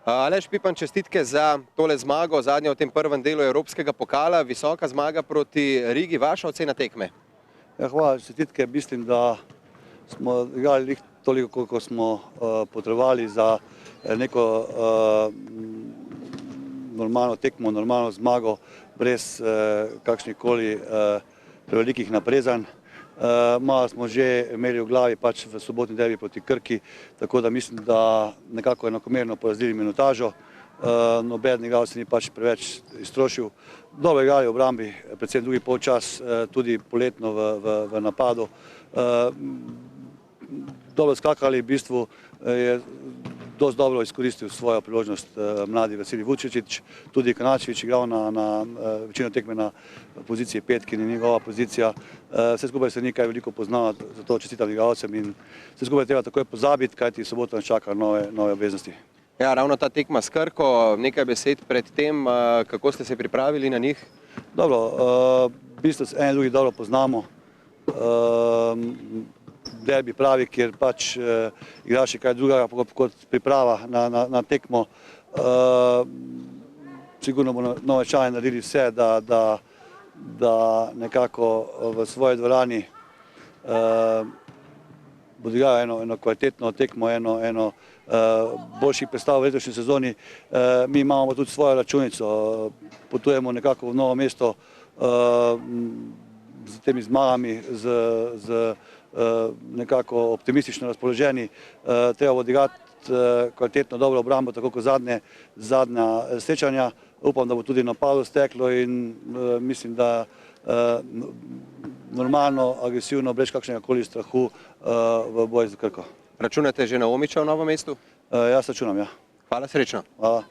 Aleš Pipan, čestitke za tole zmago, zadnjo v tem prvem delu Evropskega pokala, visoka zmaga proti Rigi, vaša ocena tekme? Ja, hvala, čestitke. Mislim, da smo igrali toliko, koliko smo potrebovali za neko normalno tekmo, normalno zmago, brez kakšnikoli prevelikih naprezanj. Malo smo že imeli v glavi pač v sobotni derbi proti Krki, tako da mislim, da nekako enakomerno porazdelili minutažo. Noben igralec ni pač preveč iztrošil. Dobro igrali v obrambi, predvsem drugi polčas, tudi poletno v napadu. Dobro skakali, v bistvu je dosti dobro izkoristil svojo priložnost mladi Vasilij Vučetić, tudi Kanačević igral na večino tekme na poziciji petki, ni njegova pozicija. Vse skupaj se ni kaj veliko poznalo, zato čestitam igralcem in vse skupaj treba takoj pozabiti, kajti soboto nas čaka nove obveznosti. Ja, ravno ta tekma s Krko, nekaj besed pred tem, kako ste se pripravili na njih? Dobro, v bistvu se eni drugi dobro poznamo. Derbi pravi, kjer pač igraš kaj drugega kot priprava na tekmo. Sigurno bomo Novečani naredili vse, da nekako v svoji dvorani bodo igrali eno kvalitetno tekmo, eno boljših predstav v letošnji sezoni. Mi imamo tudi svojo računico, potujemo nekako v Novo mesto z temi zmagami, z nekako optimistično razpoloženi. Treba bo odigrati kvalitetno dobro obrambo, tako kot zadnja srečanja. Upam, da bo tudi napadu steklo in mislim, da normalno, agresivno, brez kakšnega koli strahu v boju za Krko. Računate že na Omića v Novem mestu? Jaz računam, ja. Hvala, srečno. Hvala.